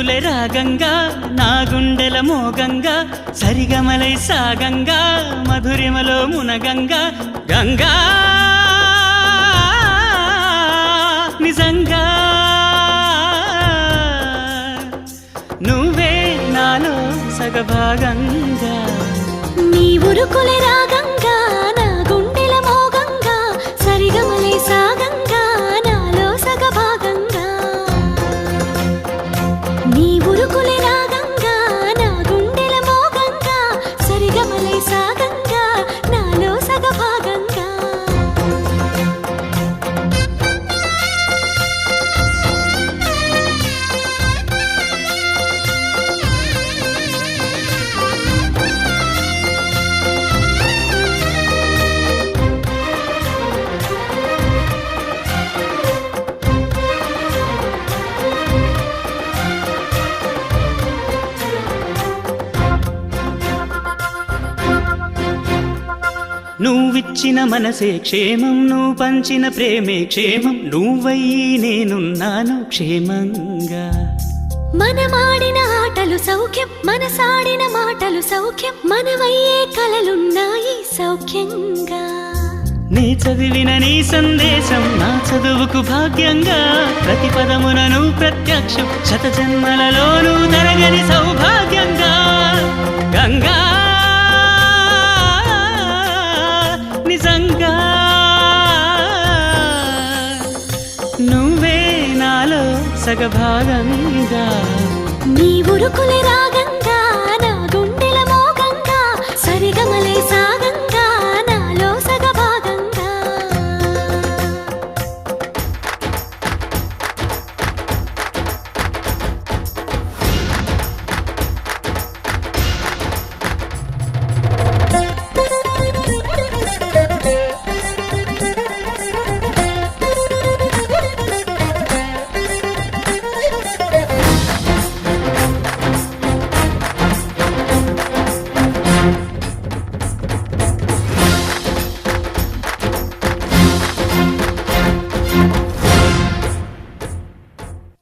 ఉరుకులే రాగంగా నా గుండెల మోగంగా సరిగమలై సాగంగా మధురిమలో మునగంగా గంగా నిజంగా నువ్వే నాలో సగభాగంగా నీ ఉరుకులే రాగంగా నా గుండెల మోగంగా సరిగమలై సాగంగా నాలో సగభాగంగా నీ ఉరుకులే రాగంగా నా గుండెల మోగంగా సరిగమలై సాగంగా నాలో సగభాగంగా నువ్విచ్చిన మనసే క్షేమం నువ్వు పంచిన ప్రేమే క్షేమం నువ్వయ్యి నేనున్నాను క్షేమంగా మనమాడిన ఆటలు సౌఖ్యం మనసాడిన మాటలు సౌఖ్యం మనమయ్యే కలలున్నాయి సౌఖ్యంగా నీ చదివిన నీ సందేశం నా చదువుకు భాగ్యంగా ప్రతి పదమునను ప్రత్యక్షం శత జన్మలలోనూ తరగని సౌభాగ్యంగా గంగా నిజంగా నువ్వే నాలో సగభాగంగా నీ ఉరుకులే రాగంగా నా గుండెల మోగంగా సరిగమలే సాగంగా నాలో సగభాగంగా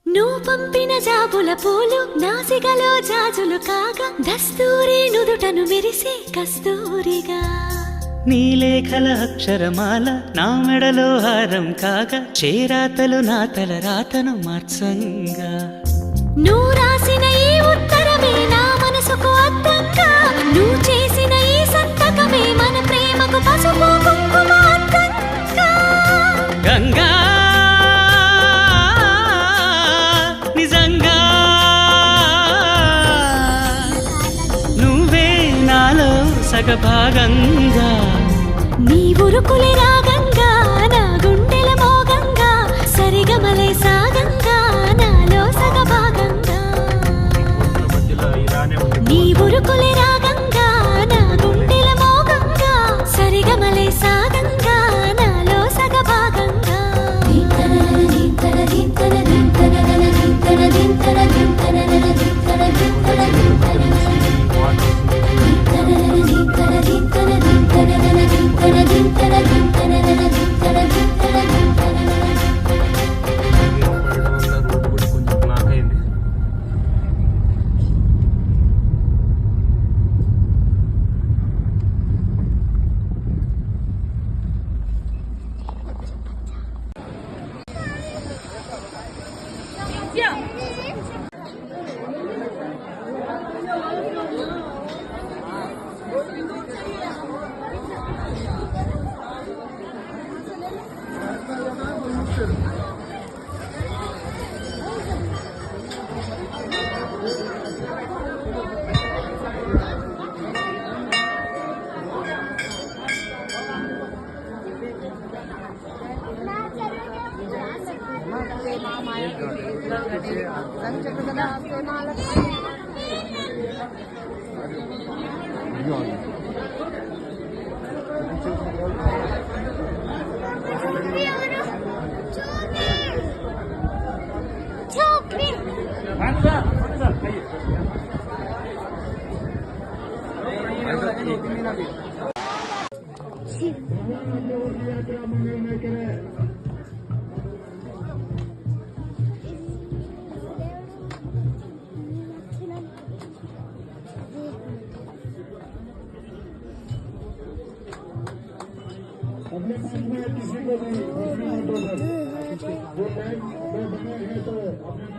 నువ్వు పంపిన జాబుల పూలు నాసికలో జాజులు కాగా దస్తూరి నుదుటను మెరిసే కస్తూరిగా నీ లేఖల అక్షరమాల నా మెడలో హారం కాగా చేరాతలు నా తల రాతను మార్చంగా నువ్వు రాసిన ఈ ఉత్తరమే నా మనసుకు అద్దంగా నువ్వు చేసిన ఈ సంతకమే మన ప్రేమకు పసుపు కుంకుమ అద్దంగా గంగా నిజంగా నువ్వే నాలో సగభాగంగా నీ ఉరుకులే రాగంగా నా గుండెల మోగంగా సరిగమలై సాగంగా నాలో సగభాగంగా నీ ఉరుకులే రాగంగా నా గుండెల మోగంగా సరిగమలై సాగంగా నాలో సగభాగంగా अपने पास में किसी को भी दूसरी मत दो सर जो बैंक में बने हैं तो अपने